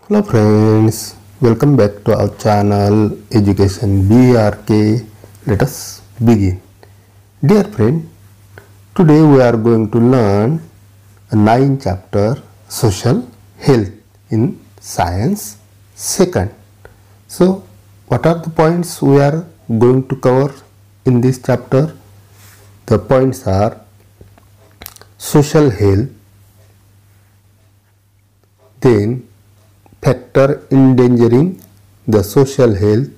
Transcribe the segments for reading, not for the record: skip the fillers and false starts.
Hello friends, welcome back to our channel Education BRK. Let us begin. Dear friend, today we are going to learn a 9th chapter Social Health in Science 2nd. So what are the points we are going to cover in this chapter? The points are social health, then factor endangering the social health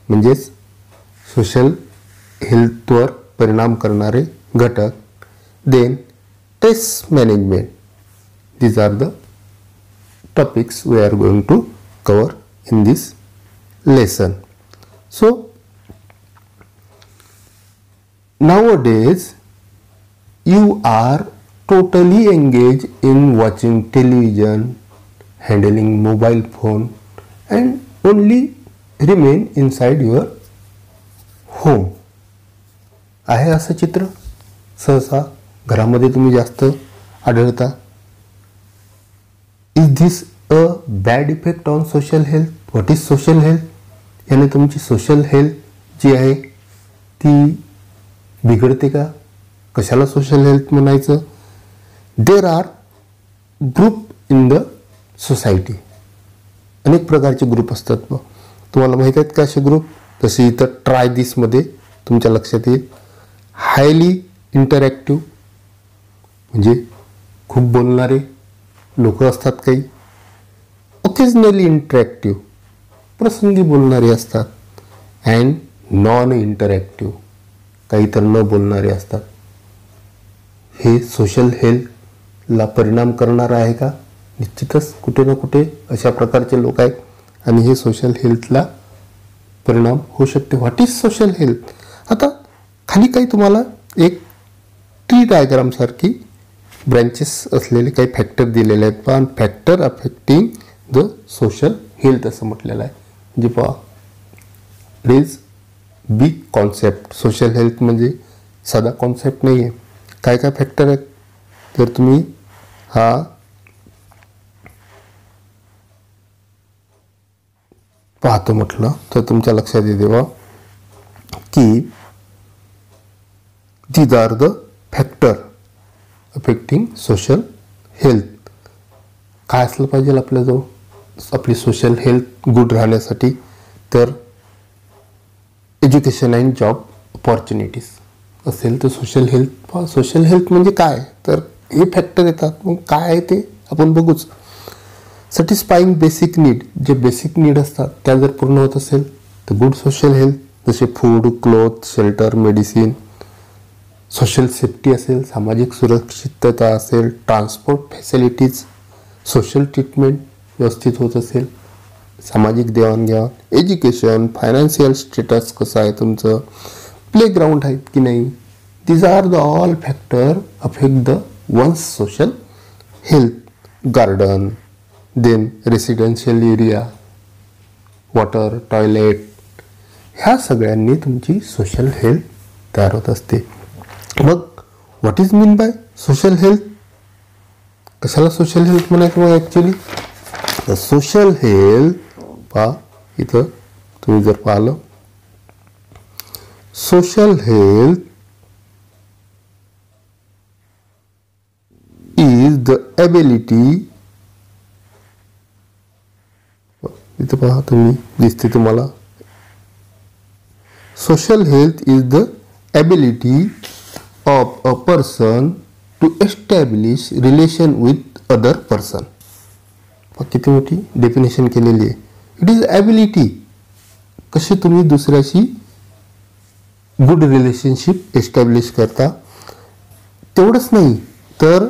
म्हणजेच social हेल्थवर परिणाम करणारे घटक, then test management. These are the topics we are going to cover in this lesson. So nowadays you are totally engaged in watching television, handling mobile phone and only remain inside your home. आहे असं चित्र सहसा घरामध्ये तुम्ही जास्त आढळता. Is this a bad effect on social health? What is social health? याने तुमची सोशल हेल्थ जी आहे ती बिघडते का? कशाला सोशल हेल्थ म्हणायचं? There are group in the society. अनेक प्रकारचे ग्रुप असतात. तुम्हाला माहीत आहेत का असे ग्रुप? जसे इथं ट्राय दिसमध्ये तुमच्या लक्षात येईल. हायली इंटरॅक्टिव्ह म्हणजे खूप बोलणारे लोक असतात काही. ओकेजनली इंटरॅक्टिव्ह प्रसंगी बोलणारे असतात. अँड नॉन इंटरॅक्टिव्ह काही तर न बोलणारे असतात. हे सोशल हेल्थला परिणाम करणार आहे का? निश्चितच कुठे ना कुठे अशा प्रकारचे लोक आहेत आणि हे सोशल हेल्थला परिणाम होऊ शकते. What is social health? आता खाली काही तुम्हाला एक ट्री डायग्राम सारखी ब्रँचेस असलेले काही फॅक्टर दिलेले आहेत. पण factor affecting the social health असं म्हटलेलं आहे. म्हणजे पहा, it is big concept. Social health म्हणजे साधा कॉन्सेप्ट नाही आहे. काय काय फॅक्टर आहेत? तर तुम्ही हा पाहतो म्हटलं तर तुमच्या लक्षात येते बा की these are the factor affecting social health. काय असलं पाहिजे आपल्याजवळ आपली सोशल हेल्थ गुड राहण्यासाठी? तर एज्युकेशन अँड जॉब अपॉर्च्युनिटीज असेल तर सोशल हेल्थ. सोशल हेल्थ म्हणजे काय? तर हे फॅक्टर येतात. मग काय आहे ते आपण बघूच. सॅटिस्फाईंग बेसिक नीड, जे बेसिक नीड असतात त्या जर पूर्ण होत असेल तर गुड सोशल हेल्थ. जसे food, cloth, shelter, medicine. Social safety असेल, सामाजिक सुरक्षितता असेल, ट्रान्सपोर्ट फॅसिलिटीज, सोशल ट्रीटमेंट व्यवस्थित होत असेल, सामाजिक देवाणघेवाण, एज्युकेशन, फायनान्शियल स्टेटस कसं आहे तुमचं, प्लेग्राऊंड आहेत की नाही. These are the all factor affect the ones social health. Garden, then residential area, water, toilet, ह्या सगळ्यांनी तुमची सोशल हेल्थ तयार होत असते. मग what is mean by social health? कशाला सोशल हेल्थ म्हणायचं मग ॲक्च्युली? तर सोशल हेल्थ पहा इथं तुम्ही जर पाहिलं, social health is the ability, इथं पहा तुम्ही दिसते तुम्हाला, social health is the ability of a person to establish relation with other person. किती मोठी डेफिनेशन केलेली आहे. इट इज एबिलिटी, कशी तुम्ही दुसऱ्याशी गुड रिलेशनशिप एस्टॅब्लिश करता. तेवढंच नाही तर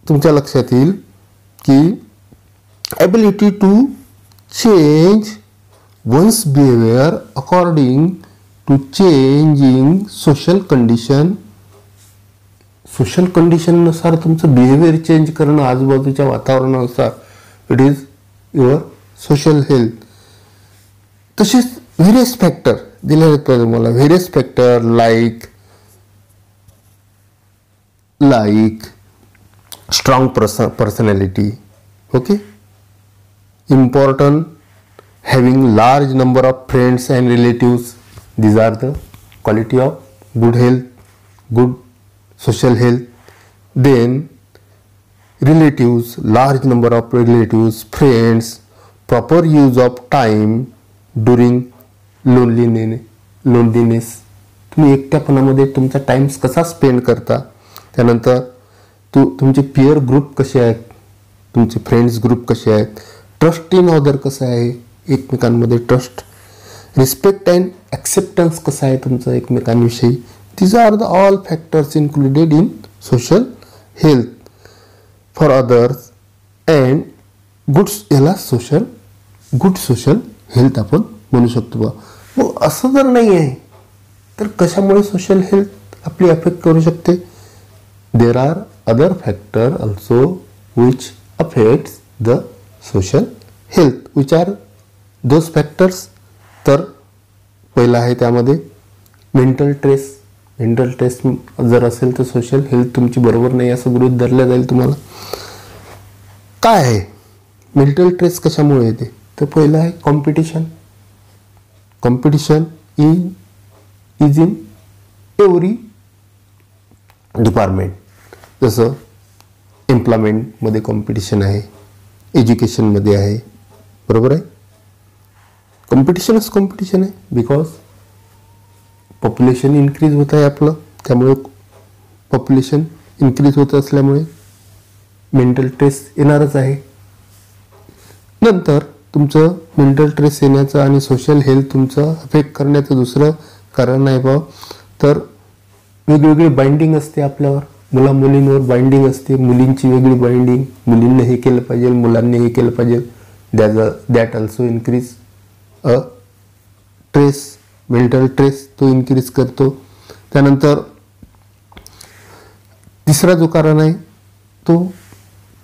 तुमच्या लक्षात येईल की ability to change one's behavior according to changing social condition. Social कंडिशननुसार तुमचं बिहेवियर चेंज करणं आजूबाजूच्या वातावरणानुसार. It is your social health. तसेच व्हेरियस फॅक्टर दिले आहेत तुम्हाला. Various factor like strong personality, okay, important, having large number of friends and relatives. These are the quality of good health, good social health. Then relatives, large number of relatives, friends, proper use of time during loneliness. तुम्ही एकट्यापणामध्ये तुमचा time कसा spend करता. त्यानंतर तुमचे peer group कसे आहेत, तुमचे friends group कसे आहेत, ट्रस्ट इन अदर कसं आहे, एकमेकांमध्ये ट्रस्ट, रिस्पेक्ट अँड ॲक्सेप्टन्स कसं आहे तुमचं एकमेकांविषयी. these are the all factors included in social health for others and goods. याला गुड सोशल हेल्थ आपण म्हणू शकतो बा. मग असं जर नाही आहे तर कशामुळे सोशल हेल्थ आपली अफेक्ट करू शकते. There are other factor also which affects the social health. Which are those factors. तर पहिला आहे त्यामध्ये मेंटल स्ट्रेस. मेंटल स्ट्रेस जर असेल तर सोशल हेल्थ तुमची बरोबर नाही असं गृहीत धरलं जाईल तुम्हाला. काय आहे मेंटल स्ट्रेस, कशामुळे येते. तर पहिलं आहे competition. Competition is in every department. जसं एम्प्लॉयमेंटमध्ये कॉम्पिटिशन आहे, एज्युकेशनमध्ये आहे, बरोबर आहे. कॉम्पिटिशनच कॉम्पिटिशन आहे. बिकॉज पॉप्युलेशन इन्क्रीज होत आहे आपलं, त्यामुळे पॉप्युलेशन इन्क्रीज होत असल्यामुळे मेंटल स्ट्रेस येणारच आहे. नंतर तुमचं मेंटल स्ट्रेस येण्याचं आणि सोशल हेल्थ तुमचं अफेक्ट करण्याचं दुसरं कारण आहे बा, तर वेगवेगळी बाइंडिंग असते आपल्यावर. मुलींवर बाइंडिंग असते, मुलींची वेगळी बाइंडिंग, मुलींनी हे केलं पाहिजे, मुलांनी हे केलं पाहिजे. That also increase a stress. Mental stress तो इन्क्रीज करतो. त्यानंतर तिसरा जो कारण आहे तो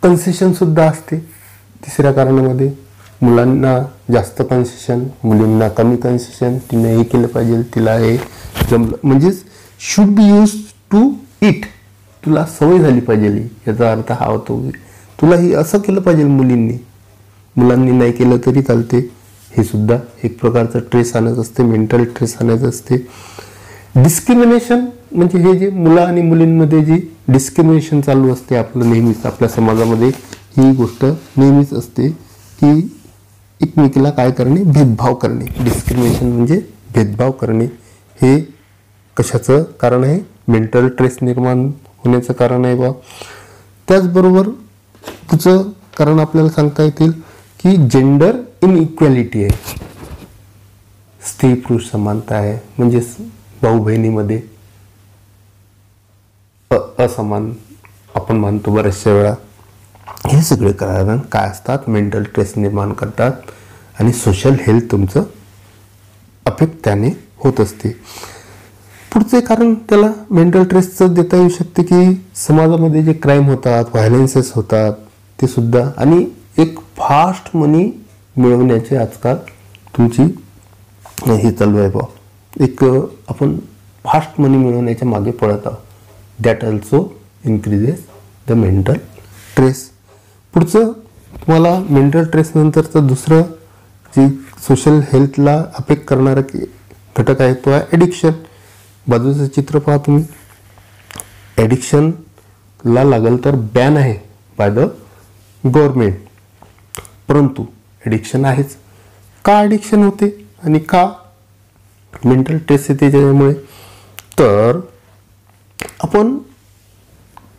कन्सेशनसुद्धा असते. तिसऱ्या कारणामध्ये मुलांना जास्त कन्सेशन, मुलींना कमी कन्सेशन. तिने हे केलं पाहिजे, तिला हे जमलं, म्हणजेच should be use to it. तुला सवय झाली पाहिजे, याचा अर्थ हा होतो तुला ही असं केलं पाहिजे मुलींनी, मुलांनी नाही केलं तरी चालते. हे सुद्धा एक प्रकारचं स्ट्रेस आणत असते, मेंटल स्ट्रेस आणत असते. डिस्क्रिमिनेशन म्हणजे हे जे मुलं आणि मुलींमध्ये जी डिस्क्रिमिनेशन चालू असते आपलं नेहमीच आपल्या समाजामध्ये, ही गोष्ट नेहमीच असते की एकमेकीला काय करणे, भेदभाव करणे. डिस्क्रिमिनेशन म्हणजे भेदभाव करणे. हे कशाचं कारण आहे, मेंटल स्ट्रेस निर्माण होण्याचं कारण आहे बा. त्याचबरोबर पुढचं कारण आपल्याला सांगता येतील की जेंडर इनइक्वॅलिटी आहे. स्त्री पुरुष समानता आहे, म्हणजेच भाऊ बहिणीमध्ये असमान आपण मानतो बऱ्याचशा वेळा. हे सगळे कारण काय असतात, मेंटल स्ट्रेस निर्माण करतात आणि सोशल हेल्थ तुमचं अफेक्ट त्याने होत असते. पुढचे कारण त्याला मेंटल स्ट्रेसचं देता येऊ शकते की समाजामध्ये जे क्राईम होतात, व्हायलन्सेस होतात ते सुद्धा, आणि एक फास्ट मनी मिळवण्याचे आजकाल तुमची हे चालू आहे बा. एक आपण फास्ट मनी मिळवण्याच्या मागे पडत आहोत. That also increases the mental stress. पुढचं तुम्हाला मेंटल स्ट्रेस नंतरचं दुसरं जे सोशल हेल्थला अफेक्ट करणारा घटक आहे तो आहे ॲडिक्शन. बाजूचं चित्र पहा तुम्ही. ॲडिक्शनला लागल तर बॅन आहे बाय द गव्हर्मेंट, परंतु ॲडिक्शन आहेच. का ॲडिक्शन होते आणि का मेंटल स्ट्रेस येते त्याच्यामुळे, तर आपण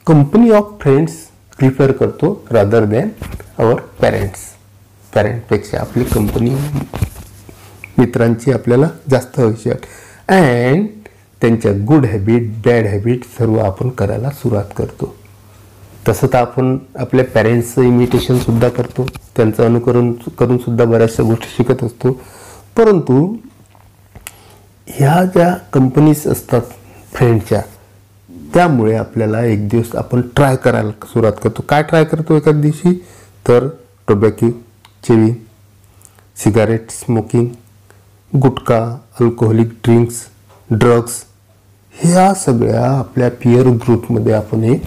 कंपनी ऑफ फ्रेंड्स प्रिफर करतो रादर दॅन आवर पॅरेंट्स. पॅरेंटपेक्षा आपली कंपनी मित्रांची आपल्याला जास्त हवी आहे. अँड त्यांच्या गुड हॅबिट, बॅड हॅबिट सर्व आपण करायला सुरुवात करतो. तसं तर आपण आपल्या पॅरेंट्सचं इमिटेशनसुद्धा करतो, त्यांचं अनुकरण करून सुद्धा बऱ्याचशा गोष्टी शिकत असतो. परंतु ह्या ज्या कंपनीज असतात फ्रेंडच्या, त्यामुळे आपल्याला एक दिवस आपण ट्राय करायला सुरुवात करतो. काय ट्राय करतो एखाद दिवशी, तर टोबॅको चेविंग, सिगारेट स्मोकिंग, गुटखा, अल्कोहोलिक ड्रिंक्स, ड्रग्स, ह्या सगळ्या आपल्या पियर ग्रुपमध्ये आपण हे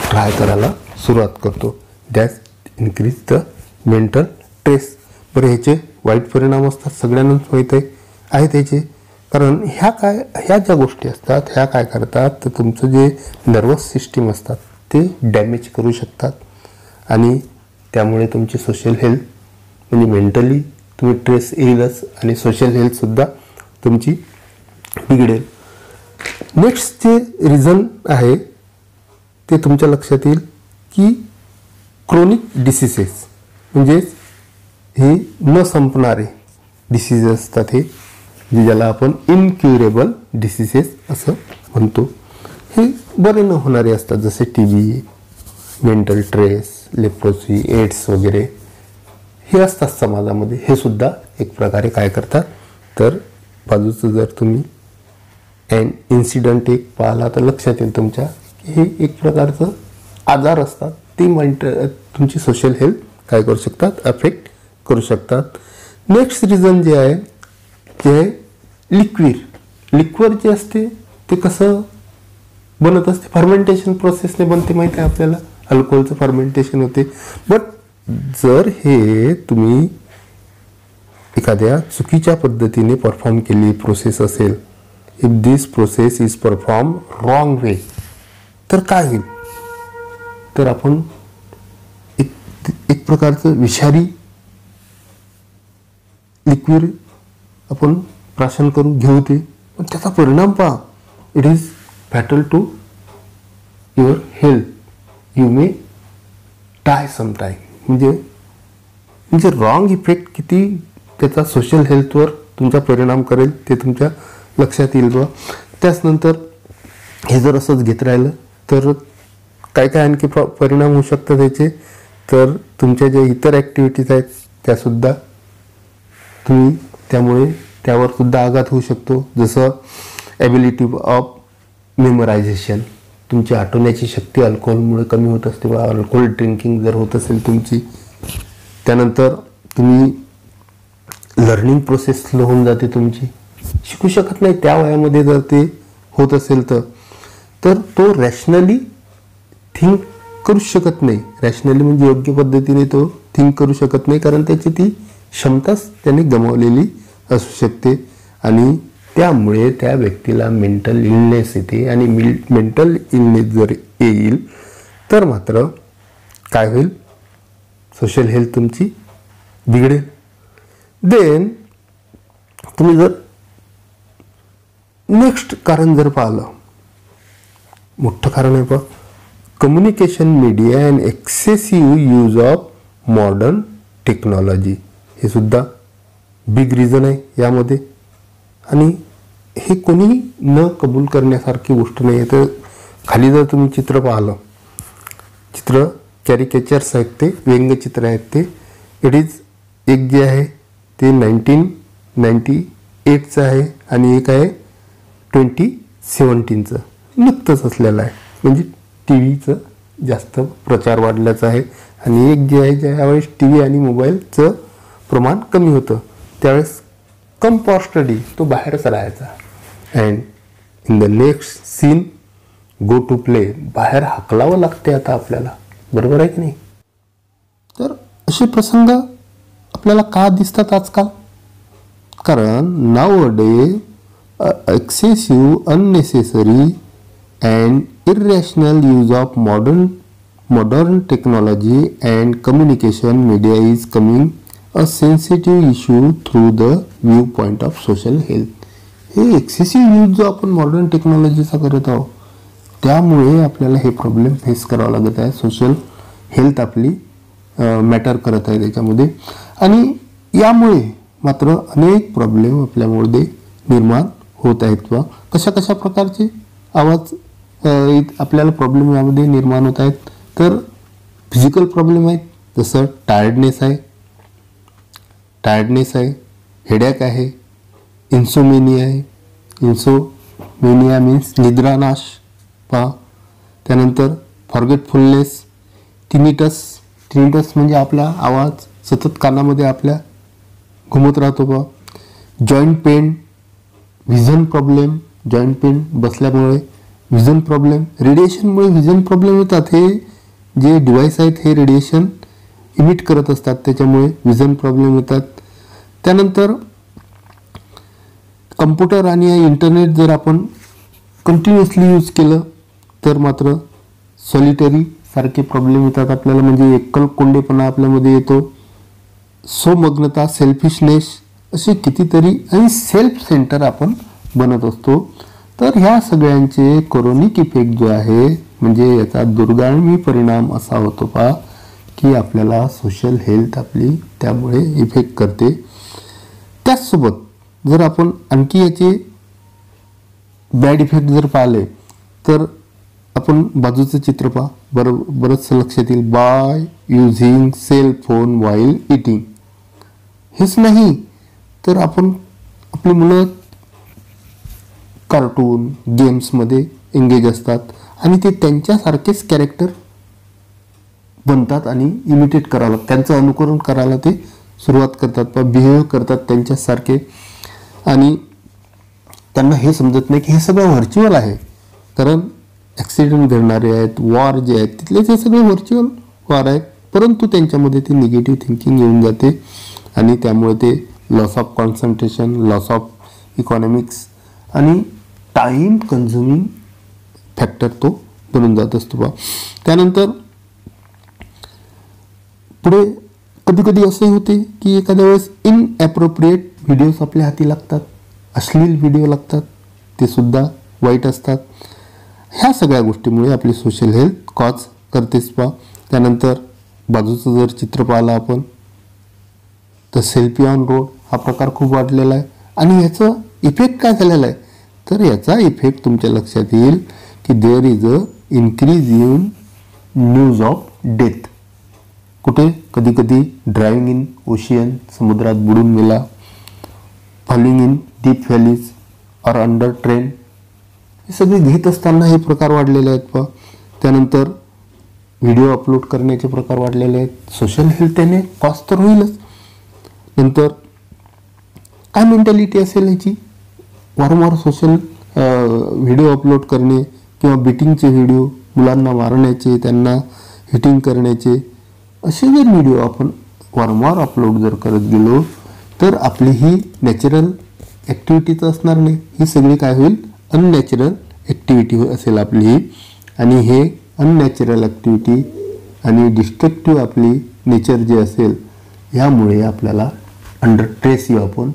ट्राय करायला सुरुवात करतो. That increase the mental stress. बरं, ह्याचे वाईट परिणाम असतात, सगळ्यांनाच माहीत आहे त्याचे. कारण ह्या ज्या गोष्टी असतात ह्या काय करतात तर तुमचं जे नर्वस सिस्टीम असतात ते डॅमेज करू शकतात आणि त्यामुळे तुमची सोशल हेल्थ म्हणजे मेंटली तुम्ही स्ट्रेस येईलच आणि सोशल हेल्थसुद्धा तुमची बिघडेल. नेक्स्ट जे रिझन आहे ते तुमच्या लक्षात येईल की क्रोनिक डिसीजेस म्हणजेच हे न संपणारे डिसीज असतात, हे ज्याला आपण इनक्युरेबल डिसीजेस असं म्हणतो. हे बरे न होणारे असतात, जसे TB, mental stress, leprosy, AIDS वगैरे हे असतात समाजामध्ये. हे सुद्धा एक प्रकारे काय करतात तर बाजूचं जर तुम्ही इन्सिडंट एक पाहिला तर लक्षात येईल तुमच्या की हे एक प्रकारचं आजार असतात, ते तुमची सोशल हेल्थ काय करू शकतात, अफेक्ट करू शकतात. नेक्स्ट रिझन जे आहे ते आहे लिक्विड जे असते ते कसं बनत असते, फर्मेंटेशन प्रोसेसने बनते, माहिती आहे आपल्याला. अल्कोहोलचं फर्मेंटेशन होते. बट जर हे तुम्ही एखाद्या चुकीच्या पद्धतीने परफॉर्म केली प्रोसेस असेल, if this process is perform wrong way, तर काय होईल तर आपण एक प्रकारचं विषारी लिक्विड आपण प्राशन करून घेऊ ते, पण त्याचा परिणाम पहा, it is fatal to your health. You may die sometime. म्हणजे रॉंग इफेक्ट किती त्याचा सोशल हेल्थवर तुमचा परिणाम करेल ते तुमच्या लक्षात येईल बा. त्याचनंतर हे जर असंच घेत राहिलं तर काय आणखी परिणाम होऊ शकतात त्याचे, तर तुमच्या ज्या इतर ॲक्टिव्हिटीज आहेत त्यासुद्धा तुम्ही त्यावर सुद्धा आघात होऊ शकतो. जसं ॲबिलिटी ऑफ मेमोरायझेशन, तुमची आठवण्याची शक्ती अल्कोहोलमुळे कमी होत असते बा, अल्कोहोल ड्रिंकिंग जर होत असेल तुमची. त्यानंतर तुम्ही लर्निंग प्रोसेस स्लो होऊन जाते तुमची, शिकू शकत नाही त्या वयामध्ये जर ते होत असेल तर तो रॅशनली थिंक करू शकत नाही. रॅशनली म्हणजे योग्य पद्धतीने तो थिंक करू शकत नाही, कारण त्याची ती क्षमताच त्याने गमावलेली असू शकते आणि त्यामुळे त्या व्यक्तीला मेंटल इलनेस येते. आणि मेंटल इलनेस जर येईल तर मात्र काय होईल, सोशल हेल्थ तुमची बिघडेल. देन तुम्ही जर नेक्स्ट कारण जर पाहिलं, मोठं कारण आहे पहा, communication media and excessive use of modern technology. हे सुद्धा बिग रिझन आहे यामध्ये आणि हे कोणी न कबूल करण्यासारखी गोष्ट नाही आहे. तर खाली जर तुम्ही चित्र पाहिलं, चित्र कॅरिकेचर्स आहेत, ते व्यंगचित्र आहेत ते. इट इज एक जे आहे ते 1998चं आहे आणि एक आहे 2017चं, नुकतंच असलेलं आहे. म्हणजे TVचं जास्त प्रचार वाढल्याचा आहे आणि एक जे आहे ज्यावेळेस TV आणि मोबाईलचं प्रमाण कमी होतं त्यावेळेस कम फॉर स्टडी तो बाहेरच राहायचा. And in the next scene go to play, बाहेर हाकलावं लागते आता आपल्याला, बरोबर आहे की नाही. तर असे प्रसंग आपल्याला का दिसतात आजकाल, कारण now day excessive unnecessary and irrational use of modern technology and communication media is coming a sensitive issue through the viewpoint of social health. हे एक्सेसिव्ह यूज जो आपण मॉडर्न टेक्नॉलॉजीचा करत आहोत त्यामुळे आपल्याला हे प्रॉब्लेम फेस करावा लागत आहे. सोशल हेल्थ आपली मॅटर करत आहे त्याच्यामध्ये आणि यामुळे मात्र अनेक प्रॉब्लेम आपल्यामध्ये निर्माण होत आहेत. वा कशा प्रकारचे आवाज आपल्याला प्रॉब्लेम यामध्ये निर्माण होत आहेत, तर फिजिकल प्रॉब्लेम आहेत, जसं टायर्डनेस आहे, हेडॅक आहे, इन्सोमेनिया आहे. इन्सोमेनिया मीन्स निद्रानाश पहा. त्यानंतर फॉरगेटफुलनेस, टिनिटस म्हणजे आपला आवाज सतत कानामध्ये आपल्या घुमत राहतो पहा. Joint pain, vision problem, joint pain बसल्यामुळे व्हिजन प्रॉब्लेम, रेडिएशनमुळे व्हिजन प्रॉब्लेम होतात. हे जे डिव्हाइस आहेत हे रेडिएशन इमिट करत असतात, त्याच्यामुळे विजन प्रॉब्लेम येतात. त्यानंतर कम्प्युटर आणि इंटरनेट जर आपण कंटिन्युअसली यूज केलं तर मात्र सॉलिटरी सारखे प्रॉब्लेम येतात आपल्याला, म्हणजे एकलकोंडेपणा आपल्यामध्ये येतो, स्वमग्नता, सेल्फिशनेस असे कितीतरी आणि सेल्फ सेंटर आपण बनत असतो. तर ह्या सगळ्यांचे क्रोनिक इफेक्ट जो आहे म्हणजे याचा दुर्गामी परिणाम असा होतो पहा की आपल्याला सोशल हेल्थ आपली त्यामुळे इफेक्ट करते. त्याचसोबत जर आपण आणखी याचे बॅड इफेक्ट जर पाहिले तर आपण बाजूचं चित्र पहा, बरंचसं लक्षात येईल. By using cell phone while eating. हेच नाही तर आपली मुलं कार्टून गेम्समध्ये एंगेज असतात आणि ते त्यांच्यासारखेच कॅरेक्टर बनतात आणि इमिटेट करायला, त्यांचं अनुकरण करायला ते सुरुवात करतात, बिहेव करतात त्यांच्यासारखे. आणि त्यांना हे समजत नाही की हे सगळं व्हर्च्युअल आहे, कारण ॲक्सिडेंट घडणारे आहेत, वॉर जे आहेत तिथले ते सगळे व्हर्च्युअल वॉर आहेत, परंतु त्यांच्यामध्ये ती निगेटिव्ह थिंकिंग येऊन जाते आणि त्यामुळे ते loss of concentration, loss of economics आणि टाईम कन्झ्युमिंग फॅक्टर तो बनून जात असतो बा. त्यानंतर पुढे कधी कधी असे होते की एखाद्या वेळेस इनॲप्रोप्रिएट व्हिडिओज आपल्या हाती लागतात, अश्लील व्हिडिओ लागतात, ते सुद्धा वाईट असतात. ह्या सगळ्या गोष्टीमुळे आपली सोशल हेल्थ कॉज करतेच पा. त्यानंतर बाजूचं जर चित्र पाहिलं आपण तर सेल्फी ऑन रोड हा प्रकार खूप वाढलेला आहे. आणि याचं इफेक्ट काय झालेला आहे तर याचा इफेक्ट तुमच्या लक्षात येईल की there is a increase in news of death. कुठे कधी कधी ड्रायव्हिंग इन ओशियन, समुद्रात बुडून गेला, falling in deep valleys or under train, हे सगळे घेत असताना हे प्रकार वाढलेले आहेत पहा. त्यानंतर व्हिडिओ अपलोड करण्याचे प्रकार वाढलेले आहेत. सोशल हेल्थ त्याने कॉज तर होईलच. नंतर काय मेंटॅलिटी असेल याची, वारंवार सोशल व्हिडिओ अपलोड करणे किंवा बीटिंगचे व्हिडिओ, मुलांना मारण्याचे, त्यांना हिटिंग करण्याचे, असे जर व्हिडिओ आपण वारंवार अपलोड जर करत गेलो तर आपली ही नॅचरल ॲक्टिव्हिटीच असणार नाही. ही सगळी काय होईल, अननॅचरल ॲक्टिव्हिटी असेल आपली ही. आणि हे अननॅचरल ॲक्टिव्हिटी आणि डिस्ट्रक्टिव्ह आपली नेचर जे असेल ह्यामुळे आपल्याला अंडर स्ट्रेस येऊ, आपण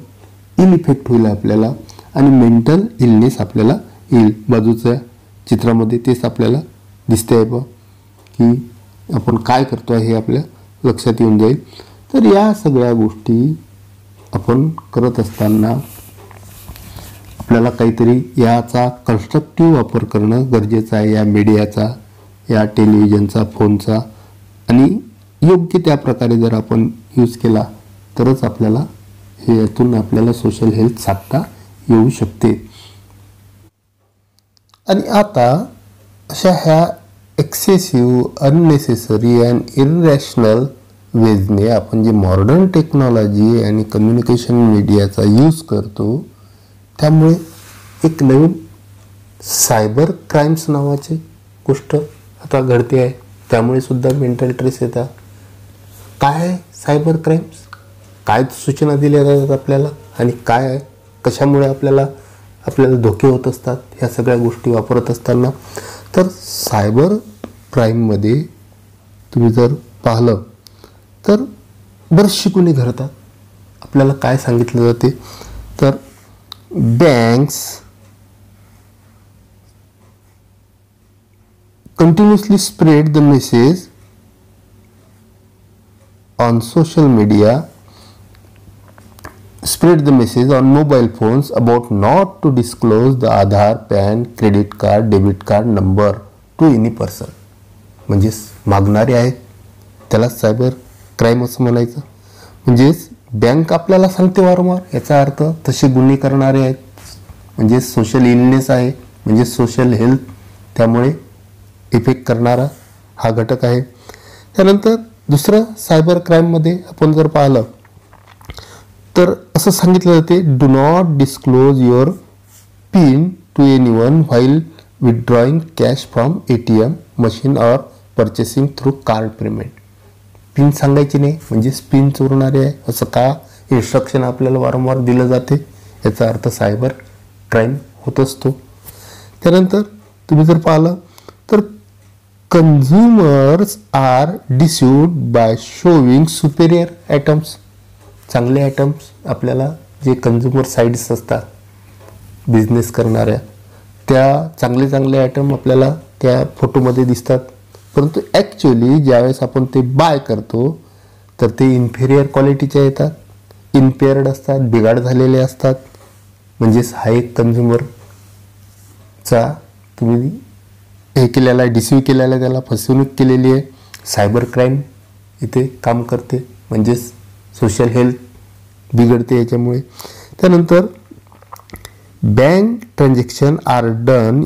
इल इफेक्ट होईल आपल्याला आणि मेंटल इलनेस आपल्याला येईल. बाजूच्या चित्रामध्ये तेच आपल्याला दिसते आहे बा की आपण काय करतो आहे हे आपल्या लक्षात येऊन जाईल. तर या सगळ्या गोष्टी आपण करत असताना आपल्याला काहीतरी याचा कन्स्ट्रक्टिव्ह वापर करणं गरजेचं आहे, या मीडियाचा, या टेलिव्हिजनचा, फोनचा. आणि योग्य त्या प्रकारे जर आपण यूज केला तरच आपल्याला हे यातून आपल्याला सोशल हेल्थ साधता येऊ शकते. आणि आता अशा ह्या एक्सेसिव्ह, अननेसेसरी अँड इररॅशनल वेजने आपण जे मॉडर्न टेक्नॉलॉजी आणि कम्युनिकेशन मीडियाचा यूज करतो त्यामुळे एक नवीन सायबर क्राईम्स नावाची गोष्ट आता घडते आहे. त्यामुळे सुद्धा मेंटल स्ट्रेस येतात. काय आहे सायबर क्राईम्स, काय सूचना दिल्या जातात आपल्याला आणि काय आहे, कशामुळे आपल्याला धोके होत असतात ह्या सगळ्या गोष्टी वापरत असताना. तर सायबर क्राईममध्ये तुम्ही जर पाहिलं तर बरेचसे गुन्हे घडतात. आपल्याला काय सांगितलं जाते तर banks continuously spread the message on social media, spread the message on mobile phones about not to disclose the Aadhaar, PAN, credit card, debit card number to any person. म्हणजेच मागणारे आहेत त्याला सायबर क्राईम असं म्हणायचं. म्हणजेच bank आपल्याला सांगते वारंवार, याचा अर्थ तसे गुन्हे करणारे आहेत. म्हणजे सोशल इलनेस आहे, म्हणजे सोशल हेल्थ त्यामुळे इफेक्ट करणारा हा घटक आहे. त्यानंतर दुसरं सायबर क्राईममध्ये आपण जर पाहिलं तर असं सांगितलं जाते, do not disclose your PIN to anyone while withdrawing cash from ATM machine or purchasing through card payment. PIN सांगायची नाही, म्हणजे पिन चोरणारे आहे असं का इन्स्ट्रक्शन आपल्याला वारंवार दिलं जाते, याचा अर्थ सायबर क्राईम होत असतो. त्यानंतर तुम्ही जर पाहिलं तर consumers are deceived by showing superior items. चांगले आयटम्स आपल्याला जे कन्झ्युमर साईट्स असतात बिझनेस करणाऱ्या, त्या चांगले चांगले आयटम आपल्याला त्या फोटोमध्ये दिसतात, परंतु ॲक्च्युअली ज्यावेळेस आपण ते बाय करतो तर ते इन्फेरियर क्वालिटीचे येतात, इम्पेअर्ड असतात, बिघाड झालेले असतात. म्हणजेच हा एक कन्झ्युमरचा तुम्ही हे केलेला आहे, डिसिव्ह केलेला आहे, त्याला फसवणूक केलेली आहे. सायबर क्राईम इथे काम करते, म्हणजेच सोशल हेल्थ बिघडते याच्यामुळे. त्यानंतर bank transaction are done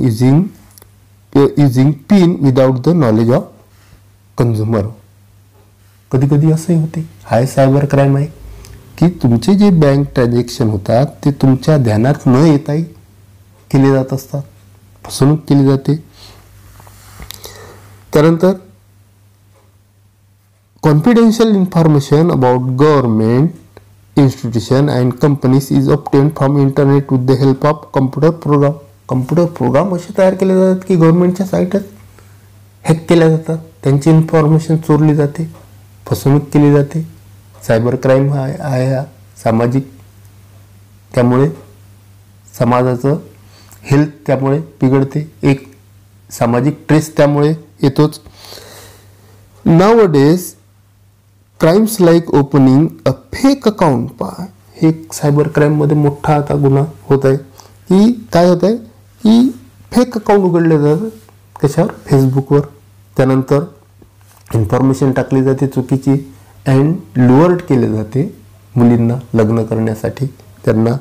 using PIN without the knowledge of consumer. कधी कधी असंही होते, हा सायबर क्राईम आहे की तुमचे जे बँक ट्रान्झॅक्शन होतात ते तुमच्या ध्यानात न येताही केले जात असतात, फसवणूक केली जाते. त्यानंतर confidential information about government institution and companies is obtained from internet with the help of computer program. Computer program असे तयार केले जातात की गव्हर्नमेंटच्या साईटच हॅक केल्या जातात, त्यांची इन्फॉर्मेशन चोरली जाते, फसवणूक केली जाते. सायबर क्राईम हा आहे सामाजिक, त्यामुळे समाजाचं हेल्थ त्यामुळे बिघडते, एक सामाजिक ट्रेस त्यामुळे येतोच. Nowadays crimes like opening a fake account, पहा हे सायबर क्राईममध्ये मोठा आता गुन्हा होत आहे की काय होत आहे की फेक अकाउंट उघडले जातात, कशावर, फेसबुकवर. त्यानंतर इन्फॉर्मेशन टाकली जाते चुकीची अँड लुअर्ड केले जाते मुलींना लग्न करण्यासाठी, त्यांना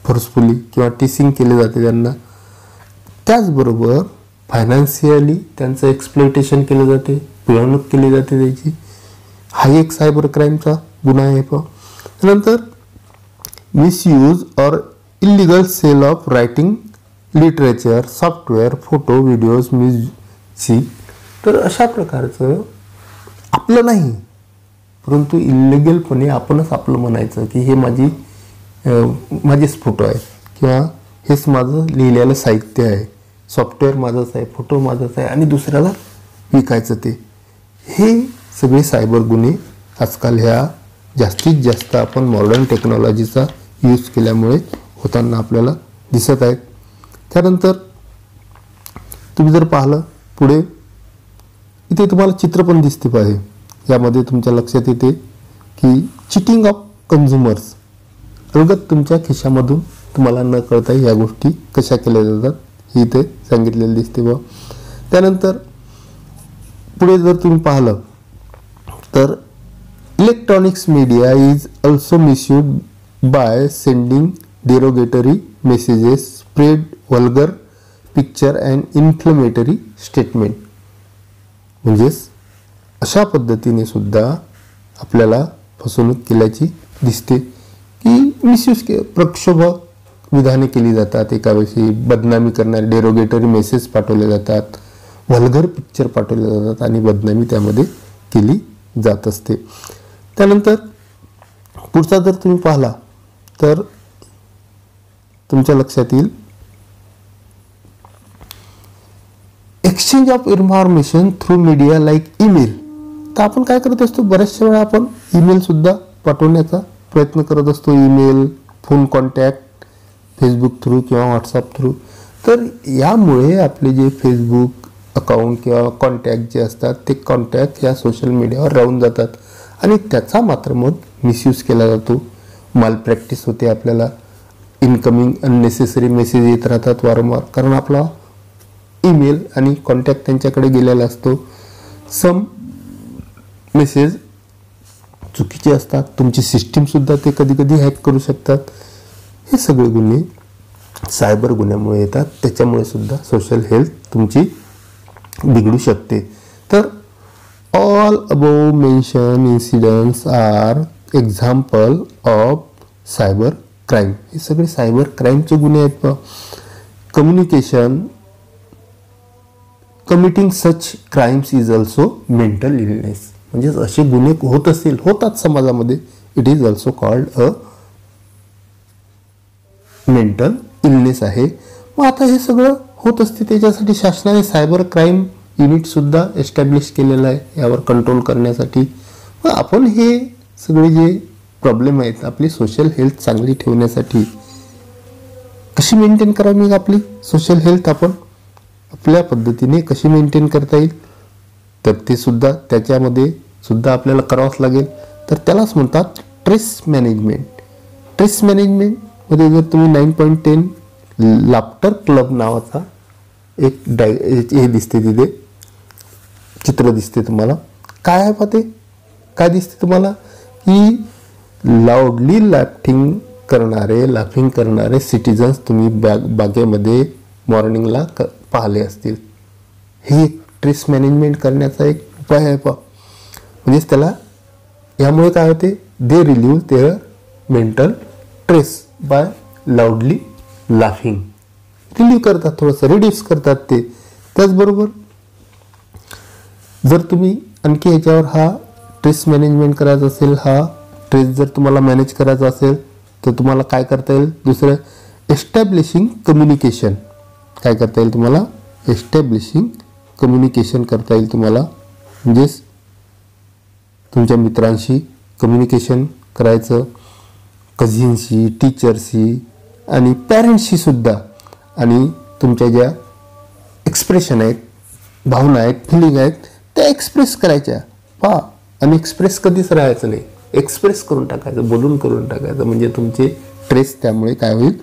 फोर्सफुली किंवा टीसिंग केले जाते त्यांना. त्याचबरोबर फायनान्शियली त्यांचं एक्सप्लॉयटेशन केलं जाते, पिळवणूक केली जाते त्याची. हा एक सायबर क्राईमचा गुन्हा आहे. त्यानंतर misuse or illegal sale of writing, literature, software, photo, videos, music. तर अशा प्रकारचं आपलं नाही, परंतु इलिगलपणे आपणच आपलं म्हणायचं की हे माझेच फोटो आहे किंवा हेच माझं लिहिलेलं साहित्य आहे, सॉफ्टवेअर माझंच आहे, फोटो माझंच आहे आणि दुसऱ्याला विकायचं ते. हे सगळे सायबर गुन्हे आजकाल ह्या जास्तीत जास्त आपण मॉडर्न टेक्नॉलॉजीचा यूज केल्यामुळे होताना आपल्याला दिसत आहेत. त्यानंतर तुम्ही जर पाहिलं पुढे इथे तुम्हाला चित्र पण दिसते पाहिजे, यामध्ये तुमच्या लक्षात येते की चिटिंग ऑफ कन्झ्युमर्स. अलगत तुमच्या खिशामधून तुम्हाला न कळता या गोष्टी कशा केल्या जातात हे इथे सांगितलेलं दिसते बा. त्यानंतर पुढे जर तुम्ही पाहिलं तर electronics media is also misuse by sending derogatory messages, spread vulgar picture and inflammatory statement. म्हणजेच अशा पद्धतीने सुद्धा आपल्याला फसवणूक केल्याची दिसते की मिसयूज प्रक्षोभक विधाने केली जातात, एकाविषयी बदनामी करणारे डेरोगेटरी मेसेज पाठवले जातात, वल्गर पिक्चर पाठवले जातात आणि बदनामी त्यामध्ये केली जात असते. त्यानंतर पुढचा जर तुम्ही पाहिला तर तुमच्या लक्षात येईल exchange of information through media like email. तर आपण काय करत असतो, बऱ्याचशा वेळा आपण ईमेल सुद्धा पाठवण्याचा प्रयत्न करत असतो, email, phone contact, Facebook through किंवा व्हॉट्सअप थ्रू. तर यामुळे आपले जे फेसबुक अकाउंट किंवा कॉन्टॅक्ट जे असतात ते कॉन्टॅक्ट या सोशल मीडियावर राहून जातात आणि त्याचा मात्र मग मिसयूज केला जातो, माल प्रॅक्टिस होते. आपल्याला इनकमिंग अननेसेसरी मेसेज येत राहतात वारंवार, कारण आपला ईमेल आणि कॉन्टॅक्ट त्यांच्याकडे गेलेला असतो. सम मेसेज चुकीचे असतात, तुमची सिस्टीमसुद्धा ते कधी कधी हॅक करू शकतात. हे सगळे गुन्हे सायबर गुन्ह्यामुळे येतात, त्याच्यामुळे सुद्धा सोशल हेल्थ तुमची बिघडू शकते. तर all above mention incidents are example of cyber crime. हे सगळे सायबर क्राईमचे गुन्हे आहेत. Communication committing such crimes is also mental illness. म्हणजेच असे गुन्हे होत असतील, होतात समाजामध्ये, it is also called a mental illness आहे. मग आता हे सगळं होत असते, त्याच्यासाठी शासनाने सायबर क्राईम युनिट सुद्धा एस्टॅब्लिश केलेलं आहे यावर कंट्रोल करण्यासाठी. मग आपण हे सगळे जे प्रॉब्लेम आहेत आपली सोशल हेल्थ चांगली ठेवण्यासाठी कशी मेंटेन करावी, मग आपली सोशल हेल्थ आपण आपल्या पद्धतीने कशी मेंटेन करता येईल, तर ते सुद्धा त्याच्यामध्ये सुद्धा आपल्याला करावंच लागेल. तर त्यालाच म्हणतात स्ट्रेस मॅनेजमेंट. स्ट्रेस मॅनेजमेंटमध्ये जर तुम्ही 9.10 लाफ्टर क्लब नावाचा एक हे दिसते, तिथे चित्र दिसते तुम्हाला. काय आहे पा ते, काय दिसते तुम्हाला की लाऊडली लाफिंग करणारे सिटीजन्स तुम्ही बागेमध्ये मॉर्निंगला पाहिले असतील. हे स्ट्रेस मॅनेजमेंट करण्याचा एक उपाय आहे पा. म्हणजेच त्याला यामुळे काय होते, they relieve their mental stress by loudly laughing. Relieve करतात, थोडंसं रिड्यूस करतात ते. त्याचबरोबर जर तुम्ही आणखी ह्याच्यावर हा स्ट्रेस मॅनेजमेंट करायचा असेल, हा स्ट्रेस जर तुम्हाला मॅनेज करायचा असेल तर तुम्हाला काय करता येईल, दुसरं एस्टॅब्लिशिंग कम्युनिकेशन. काय करता येईल तुम्हाला, एस्टॅब्लिशिंग कम्युनिकेशन करता येईल तुम्हाला. म्हणजेच तुमच्या मित्रांशी कम्युनिकेशन करायचं, कझिनशी, टीचरशी आणि पॅरेंट्सशी सुद्धा. आणि तुमच्या ज्या एक्सप्रेशन आहेत, भावना आहेत, फिलिंग आहेत, त्या एक्सप्रेस करायच्या पहा. आणि एक्सप्रेस कधीच राहायचं नाही, एक्सप्रेस करून टाकायचं, बोलून करून टाकायचं. म्हणजे तुमचे स्ट्रेस त्यामुळे काय होईल,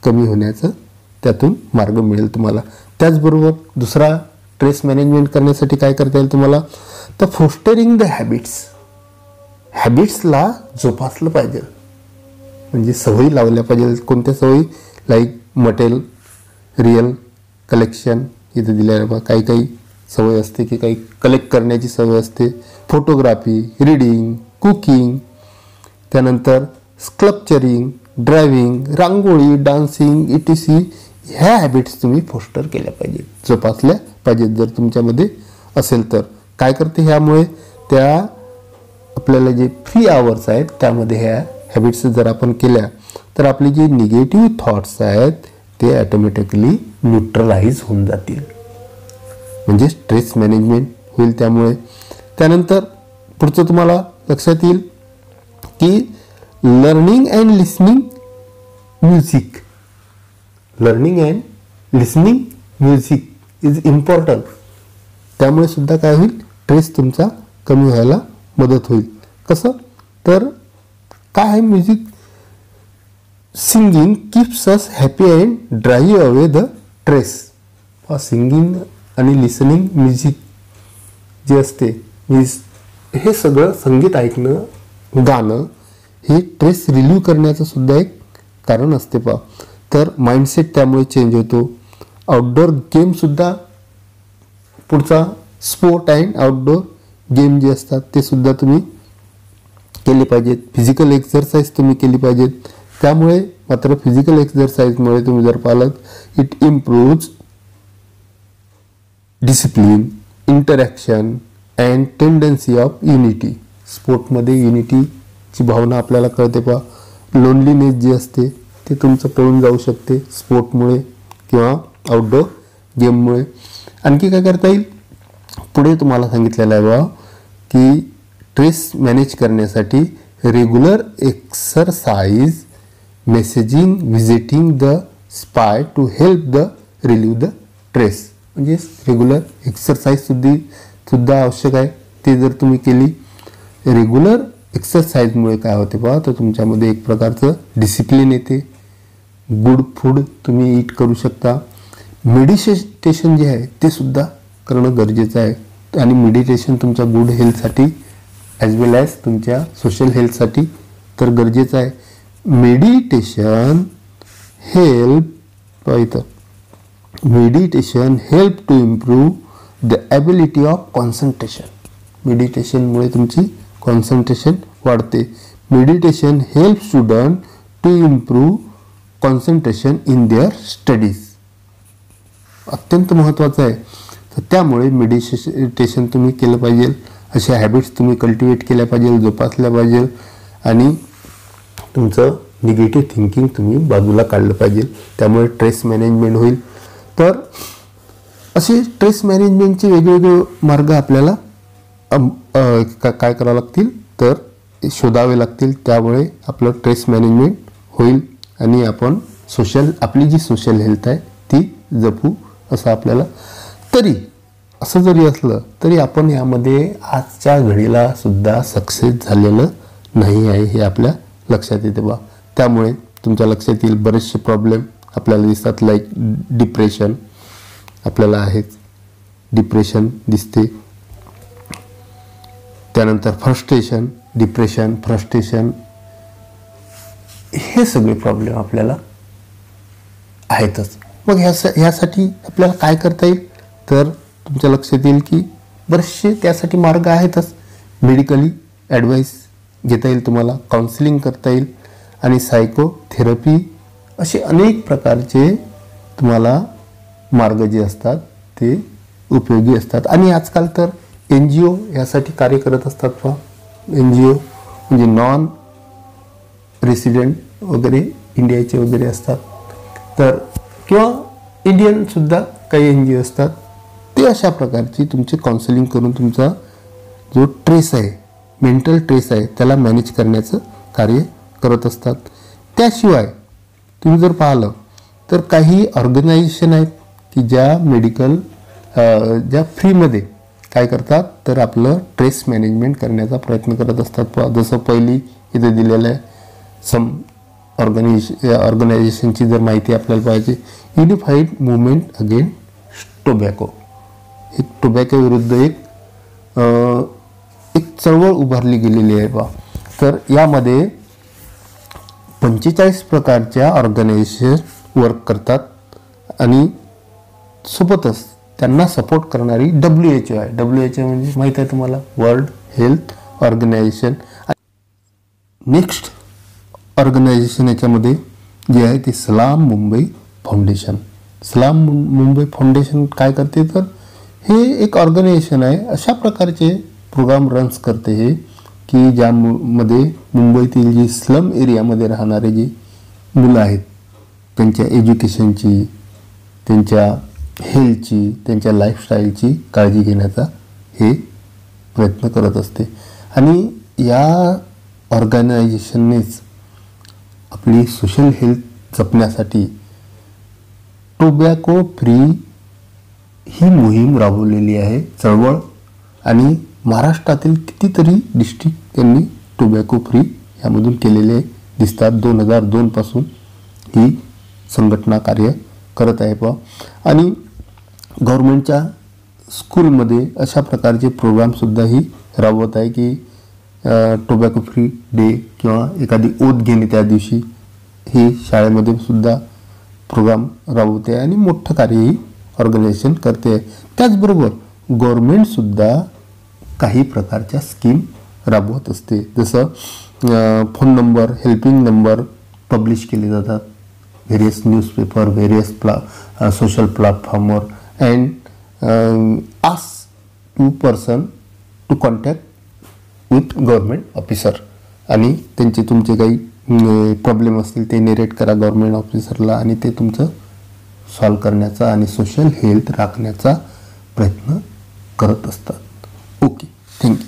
कमी होण्याचं त्यातून मार्ग मिळेल तुम्हाला. त्याचबरोबर दुसरा स्ट्रेस मॅनेजमेंट करण्यासाठी काय करता येईल तुम्हाला, तर फोस्टरिंग द हॅबिट्सला जोपासलं पाहिजे. म्हणजे सवयी लावल्या पाहिजे. कोणत्या सवयी, लाईक मटेरियल रिअल कलेक्शन, इथं दिलेलं काही काही सवय असते की काही कलेक्ट करण्याची सवय असते, फोटोग्राफी, रीडिंग, कुकिंग, त्यानंतर स्कल्पचरिंग, ड्रायव्हिंग, रांगोळी, डान्सिंग, इटीसी. ह्या हॅबिट्स तुम्ही फोस्टर केल्या पाहिजेत, जोपासल्या पाहिजेत. जर तुमच्यामध्ये असेल तर काय करते, ह्यामुळे त्या आपल्याला जे फ्री आवर्स आहेत त्यामध्ये ह्या हॅबिट्स जर आपण केल्या तर आपली जी निगेटिव्ह थॉट्स आहेत ते ॲटोमॅटिकली न्यूट्रलाइज होऊन जातील. म्हणजे स्ट्रेस मॅनेजमेंट होईल त्यामुळे. त्यानंतर पुढचं तुम्हाला लक्षात येईल की learning and listening music is important. त्यामुळे सुद्धा काय होईल, स्ट्रेस तुमचा कमी व्हायला मदत होईल. कसं, तर काय आहे music, singing keeps us happy and drive away the stress. Singing आणि लिसनिंग म्युझिक जे असते, हे सगळं संगीत ऐकणं, गाणं, हे स्ट्रेस रिलीव्ह करण्याचं सुद्धा एक कारण असते पहा. तर माइंडसेट त्यामुळे चेंज होतो. आउटडोर गेमसुद्धा, पुढचा स्पोर्ट अँड आउटडोर गेम जे असतात ते सुद्धा तुम्ही केले पाहिजेत. फिजिकल एक्सरसाइज तुम्ही केली पाहिजेत. त्यामुळे मात्र फिजिकल एक्सरसाइजमुळे तुम्ही जर पाहिलं, it improves discipline, interaction and tendency of unity. स्पोर्टमध्ये युनिटीची भावना आपल्याला कळते पहा. लोनलीनेस जी असते ते तुमचं पळून जाऊ शकते स्पोर्टमुळे किंवा आउटडोर गेममुळे. आणखी काय करता येईल, पुढे तुम्हाला सांगितलेलं आहे बा की स्ट्रेस मॅनेज करण्यासाठी regular exercise, massaging, visiting the spa to help the relieve the stress. म्हणजे रेग्युलर एक्सरसाइज सुद्धा आवश्यक आहे. ते जर तुम्ही केली, रेग्युलर एक्सरसाइजमुळे काय होते पहा, तर तुमच्यामध्ये एक प्रकारचं डिसिप्लिन येते. गुड फूड तुम्ही ईट करू शकता. मेडिटेशन जे आहे ते सुद्धा करणं गरजेचं आहे. आणि मेडिटेशन तुमच्या गुड हेल्थसाठी ॲज वेल ॲज तुमच्या सोशल हेल्थसाठी तर गरजेचं आहे. Meditation help to improve the ability of concentration. मेडिटेशनमुळे तुमची कॉन्सन्ट्रेशन वाढते. Meditation help student to improve concentration in their studies. अत्यंत महत्त्वाचं आहे. तर त्यामुळे मेडिटेशन तुम्ही केलं पाहिजे. अशा हॅबिट्स तुम्ही कल्टिवेट केल्या पाहिजे, जोपासल्या पाहिजे आणि तुमचं निगेटिव्ह थिंकिंग तुम्ही बाजूला काढलं पाहिजे. त्यामुळे स्ट्रेस मॅनेजमेंट होईल. तर असे स्ट्रेस मॅनेजमेंटचे वेगवेगळे मार्ग आपल्याला काय करावं लागतील तर शोधावे लागतील. त्यामुळे आपलं स्ट्रेस मॅनेजमेंट होईल आणि आपण आपली जी सोशल हेल्थ आहे ती जपू असं आपल्याला. तरी असं जरी असलं तरी आपण यामध्ये आजच्या घडीला सुद्धा सक्सेस झालेलं नाही आहे हे आपल्या लक्षात येते बा. त्यामुळे तुमच्या लक्षात येईल बरेचसे प्रॉब्लेम आपल्याला दिसतात. लाईक डिप्रेशन आपल्याला आहेच, डिप्रेशन दिसते. त्यानंतर फ्रस्ट्रेशन, डिप्रेशन, फ्रस्ट्रेशन हे सगळे प्रॉब्लेम आपल्याला आहेतच. मग ह्यासाठी आपल्याला काय करता येईल तर तुमच्या लक्षात येईल की बरेचसे त्यासाठी मार्ग आहेतच. मेडिकली ॲडवाईस घेता येईल तुम्हाला, काउन्सिलिंग करता येईल आणि सायकोथेरपी असे अनेक प्रकारचे तुम्हाला मार्ग जे असतात ते उपयोगी असतात. आणि आजकाल तर NGO यासाठी कार्य करत असतात पहा. NGO म्हणजे नॉन रेसिडेंट वगैरे इंडियाचे वगैरे असतात. तर किंवा इंडियनसुद्धा काही NGO असतात. ते अशा प्रकारची तुमचे काउन्सिलिंग करून तुमचा जो ट्रेस आहे, मेंटल ट्रेस आहे त्याला मॅनेज करण्याचं कार्य करत असतात. त्याशिवाय तुम्ही जर पाहिलं तर काही ऑर्गनायझेशन आहेत की ज्या मेडिकल ज्या फ्रीमध्ये काय करतात तर आपलं स्ट्रेस मॅनेजमेंट करण्याचा प्रयत्न करत असतात. जसं पहिली इथे दिलेलं आहे सम ऑर्गनायझेशनची जर माहिती आपल्याला पाहिजे, युनिफाईड मुवमेंट अगेन्स्ट टोबॅको. एक टोबॅको विरुद्ध एक चळवळ उभारली गेलेली आहे बा. तर यामध्ये 45 प्रकारच्या ऑर्गनायझेशन वर्क करतात आणि सोबतच त्यांना सपोर्ट करणारी WHO आहे. WHO म्हणजे माहीत आहे तुम्हाला, World Health Organization. Next organization याच्यामध्ये जे आहे ते सलाम मुंबई फाउंडेशन. सलाम मुंबई फाउंडेशन काय करते तर हे एक ऑर्गनायझेशन आहे. अशा प्रकारचे प्रोग्राम रन्स करते हे की ज्यामध्ये मुंबईतील जी स्लम एरियामध्ये राहणारे जी मुलं आहेत त्यांच्या एज्युकेशनची, त्यांच्या हेल्थची, त्यांच्या लाईफस्टाईलची काळजी घेण्याचा हे प्रयत्न करत असते. आणि या ऑर्गनायझेशननेच आपली सोशल हेल्थ जपण्यासाठी टोबॅको फ्री ही मोहीम राबवलेली आहे, चळवळ. आणि महाराष्ट्रातील कितीतरी डिस्ट्रिक्ट त्यांनी टोबॅको फ्री यामधून केलेले दिसतात. 2002 पासून ही संघटना कार्य करत आहे पहा. आणि गव्हर्नमेंटच्या स्कूलमध्ये अशा प्रकारचे प्रोग्रामसुद्धा ही राबवत आहे की टोबॅको फ्री डे किंवा एखादी ओथ घेणे त्या दिवशी ही शाळेमध्ये सुद्धा प्रोग्राम राबवते आणि मोठं कार्य ही ऑर्गनायझेशन करते. त्याचबरोबर गव्हर्नमेंटसुद्धा काही प्रकारच्या स्कीम राबवत असते. जसं phone number, helping number publish केले जातात व्हेरियस न्यूजपेपर, व्हेरियस सोशल प्लॅटफॉर्मवर. And ask to person to contact with government officer. आणि त्यांचे तुमचे काही प्रॉब्लेम असतील ते नेरेट करा गव्हर्नमेंट ऑफिसरला आणि ते तुमचं सॉल्व करण्याचा आणि सोशल हेल्थ राखण्याचा प्रयत्न करत असतात. Okay, thank you.